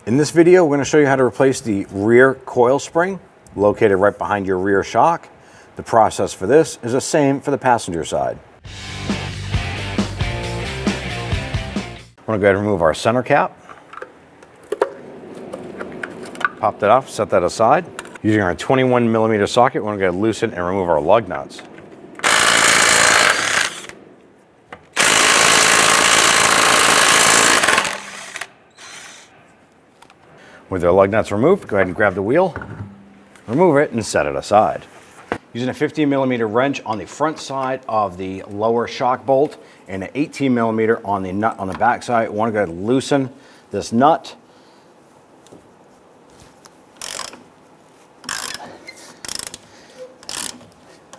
In this video, we're going to show you how to replace the rear coil spring located right behind your rear shock. The process for this is the same for the passenger side. I'm going to go ahead and remove our center cap. Pop that off, set that aside. Using our 21mm socket, we're going to go ahead and loosen and remove our lug nuts. With our lug nuts removed, go ahead and grab the wheel, remove it, and set it aside. Using a 15mm wrench on the front side of the lower shock bolt and an 18mm on the nut on the back side, we want to go ahead and loosen this nut.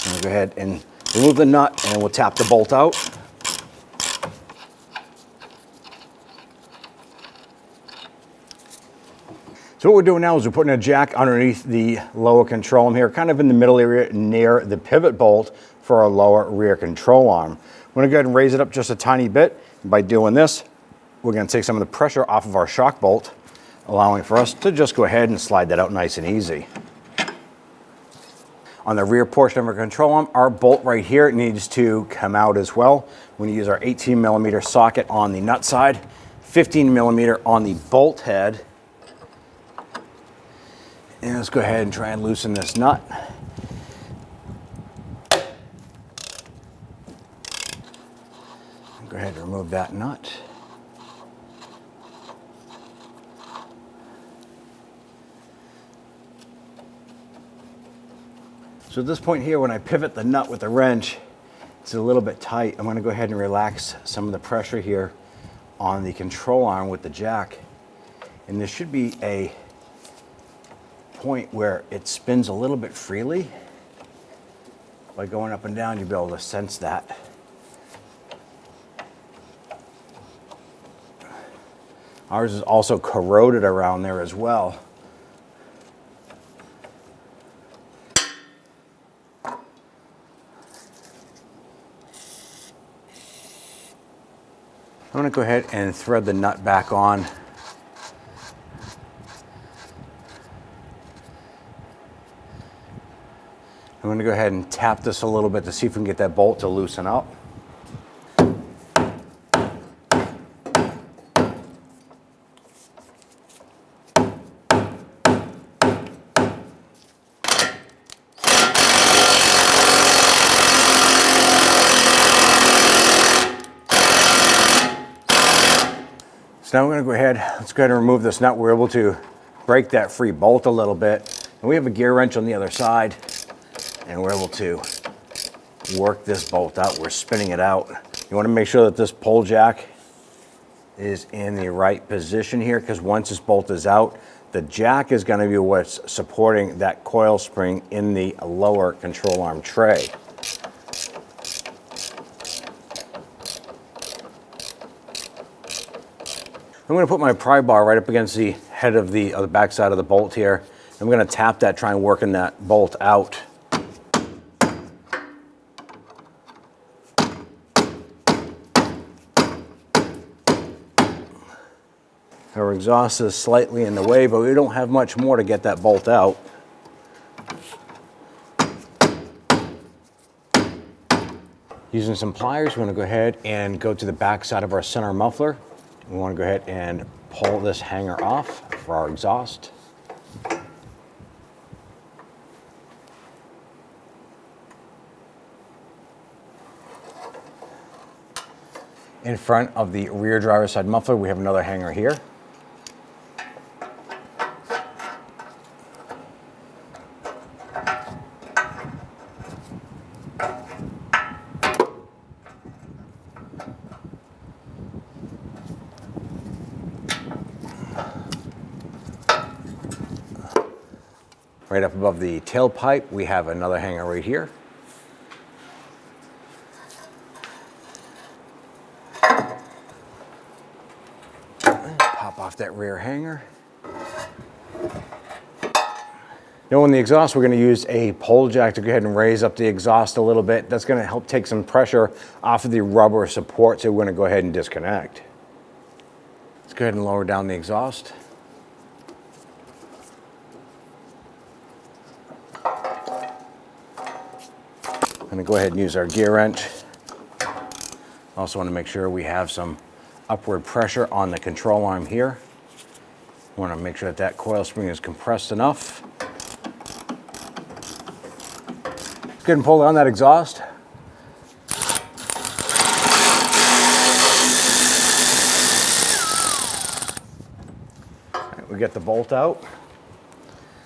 We'll go ahead and remove the nut, and we'll tap the bolt out. So what we're doing now is we're putting a jack underneath the lower control arm here, kind of in the middle area near the pivot bolt for our lower rear control arm. We're going to go ahead and raise it up just a tiny bit. And by doing this, we're going to take some of the pressure off of our shock bolt, allowing for us to just go ahead and slide that out nice and easy. On the rear portion of our control arm, our bolt right here needs to come out as well. We're going to use our 18mm socket on the nut side, 15mm on the bolt head. And let's go ahead and try and loosen this nut. Go ahead and remove that nut. So at this point here, when I pivot the nut with the wrench, it's a little bit tight. I'm going to go ahead and relax some of the pressure here on the control arm with the jack. And there should be a point where it spins a little bit freely. By going up and down, you'll be able to sense that. Ours is also corroded around there as well. I'm going to go ahead and thread the nut back on. I'm going to go ahead and tap this a little bit to see if we can get that bolt to loosen up. So now we're going to go ahead, let's go ahead and remove this nut. We're able to break that free bolt a little bit. And we have a gear wrench on the other side, and we're able to work this bolt out. We're spinning it out. You want to make sure that this pull jack is in the right position here, because once this bolt is out, the jack is going to be what's supporting that coil spring in the lower control arm tray. I'm going to put my pry bar right up against the head of the back side of the bolt here. I'm going to tap that, try and working that bolt out. Our exhaust is slightly in the way, but we don't have much more to get that bolt out. Using some pliers, we're going to go ahead and go to the back side of our center muffler. We want to go ahead and pull this hanger off for our exhaust. In front of the rear driver's side muffler, we have another hanger here. Right up above the tailpipe, we have another hanger right here. Pop off that rear hanger. Now on the exhaust, we're going to use a pole jack to go ahead and raise up the exhaust a little bit. That's going to help take some pressure off of the rubber support, so we're going to go ahead and disconnect. Let's go ahead and lower down the exhaust. going to go ahead and use our gear wrench. Also want to make sure we have some upward pressure on the control arm here. Want to make sure that that coil spring is compressed enough. Let's go ahead and pull down that exhaust. We get the bolt out.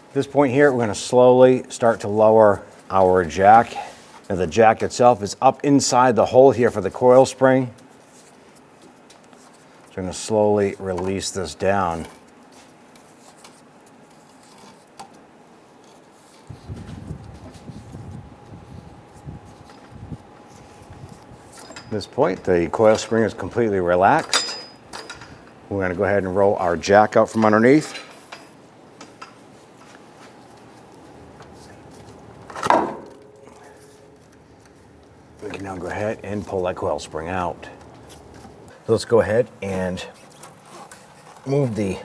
At this point here, we're going to slowly start to lower our jack. Now the jack itself is up inside the hole here for the coil spring. So I'm going to slowly release this down. At this point, the coil spring is completely relaxed. We're going to go ahead and roll our jack out from underneath. We can now go ahead and pull that coil spring out. So let's go ahead and move the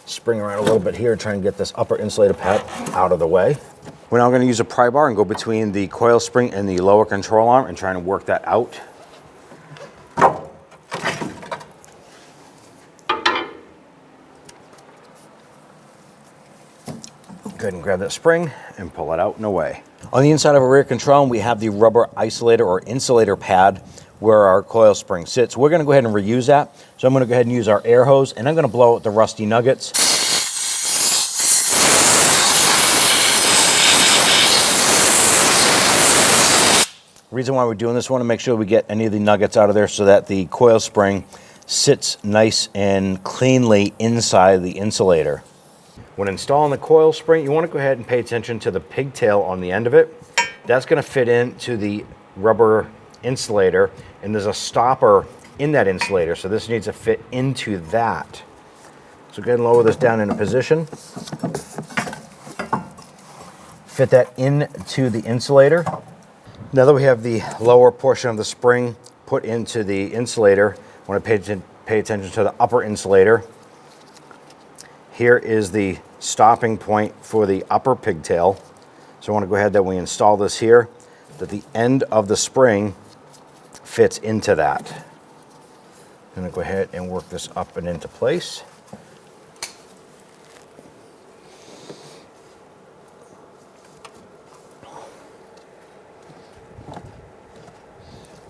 spring around a little bit here, try and get this upper insulator pad out of the way. We're now going to use a pry bar and go between the coil spring and the lower control arm and try and work that out. Go ahead and grab that spring and pull it out and away. On the inside of a rear control arm, we have the rubber isolator or insulator pad where our coil spring sits. We're going to go ahead and reuse that. So I'm going to go ahead and use our air hose, and I'm going to blow out the rusty nuggets. The reason why we're doing this, we want to make sure we get any of the nuggets out of there so that the coil spring sits nice and cleanly inside the insulator. When installing the coil spring, you want to go ahead and pay attention to the pigtail on the end of it. That's going to fit into the rubber insulator, and there's a stopper in that insulator, so this needs to fit into that. So go ahead and lower this down into position. Fit that into the insulator. Now that we have the lower portion of the spring put into the insulator, I want to pay attention to the upper insulator. Here is the stopping point for the upper pigtail. So I want to go ahead that we install this here, that the end of the spring fits into that. I'm going to go ahead and work this up and into place.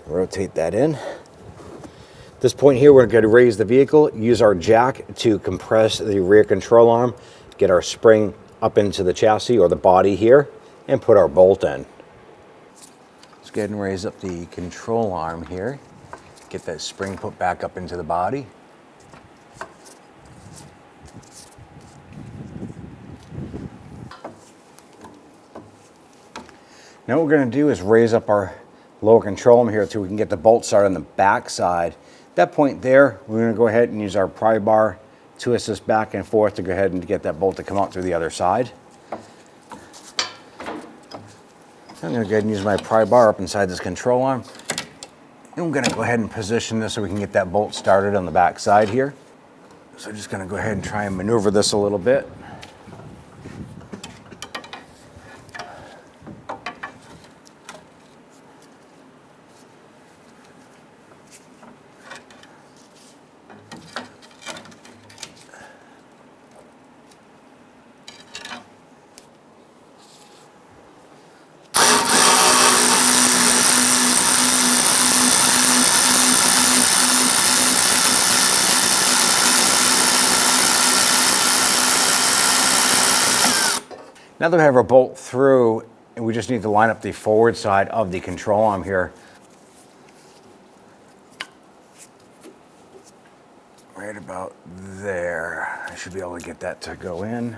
Rotate that in. At this point here, we're going to raise the vehicle, use our jack to compress the rear control arm, get our spring up into the chassis or the body here, and put our bolt in. Let's go ahead and raise up the control arm here, get that spring put back up into the body. Now what we're going to do is raise up our lower control arm here so we can get the bolt started on the back side. At that point there, we're going to go ahead and use our pry bar, twist this back and forth to go ahead and get that bolt to come out through the other side. I'm going to go ahead and use my pry bar up inside this control arm. And I'm going to go ahead and position this so we can get that bolt started on the back side here. So I'm just going to go ahead and try and maneuver this a little bit. Now that we have our bolt through, and we just need to line up the forward side of the control arm here. Right about there. I should be able to get that to go in.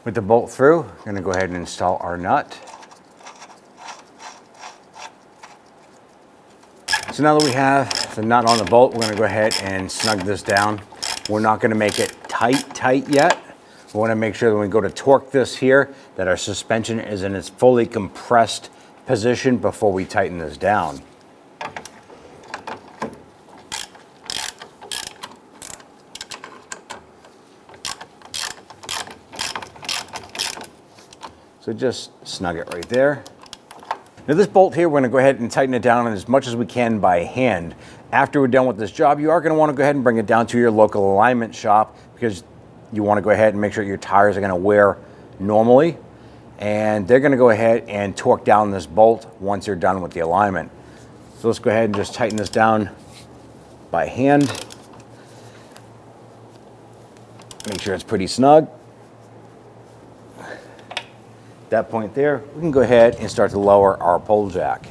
With the bolt through, I'm going to go ahead and install our nut. So now that we have the nut on the bolt, we're going to go ahead and snug this down. We're not going to make it tight yet. We want to make sure that when we go to torque this here, that our suspension is in its fully compressed position before we tighten this down. So just snug it right there. Now this bolt here, we're going to go ahead and tighten it down as much as we can by hand. After we're done with this job, you are going to want to go ahead and bring it down to your local alignment shop, because you want to go ahead and make sure your tires are going to wear normally. And they're going to go ahead and torque down this bolt once you're done with the alignment. So let's go ahead and just tighten this down by hand. Make sure it's pretty snug. At that point there, we can go ahead and start to lower our pole jack.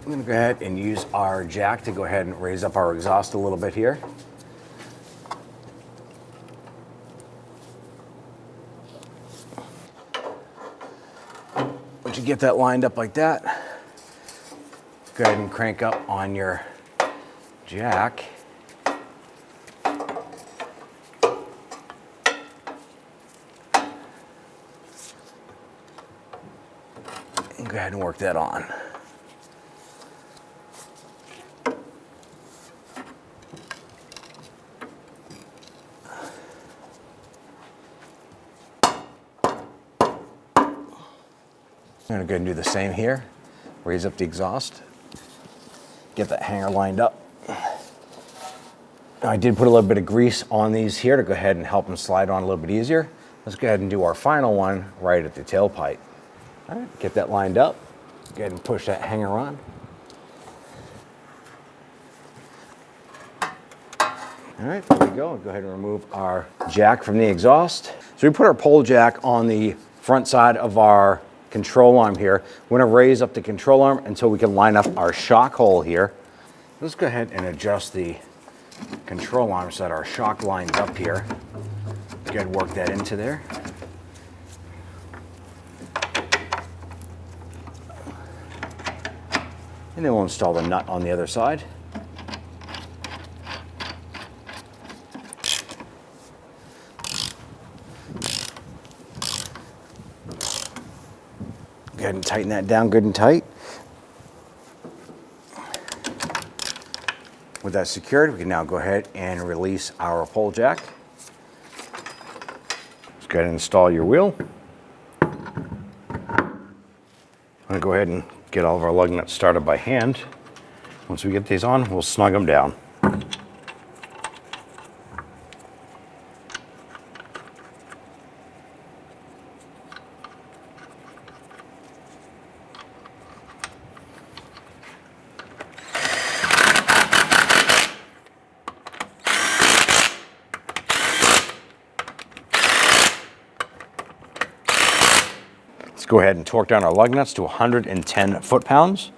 I'm going to go ahead and use our jack to go ahead and raise up our exhaust a little bit here. Once you get that lined up like that, go ahead and crank up on your jack. And go ahead and work that on. I'm going to go ahead and do the same here. Raise up the exhaust. Get that hanger lined up. Now, I did put a little bit of grease on these here to go ahead and help them slide on a little bit easier. Let's go ahead and do our final one right at the tailpipe. All right, get that lined up. Go ahead and push that hanger on. All right, there we go. Go ahead and remove our jack from the exhaust. So we put our pole jack on the front side of our control arm here. We're going to raise up the control arm until we can line up our shock hole here. Let's go ahead and adjust the control arm so that our shock lines up here. Go ahead and work that into there. And then we'll install the nut on the other side. Go ahead and tighten that down good and tight. With that secured, we can now go ahead and release our pole jack. Let's go ahead and install your wheel. I'm going to go ahead and get all of our lug nuts started by hand. Once we get these on, we'll snug them down. Let's go ahead and torque down our lug nuts to 110 foot-pounds.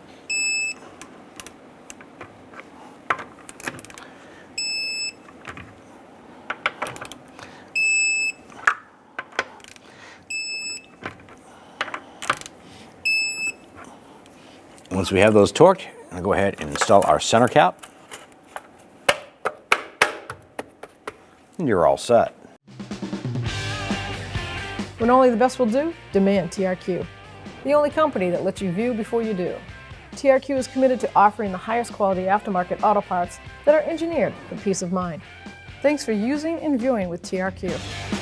Once we have those torqued, I'm going to go ahead and install our center cap. And you're all set. When only the best will do, demand TRQ. The only company that lets you view before you do. TRQ is committed to offering the highest quality aftermarket auto parts that are engineered for peace of mind. Thanks for using and viewing with TRQ.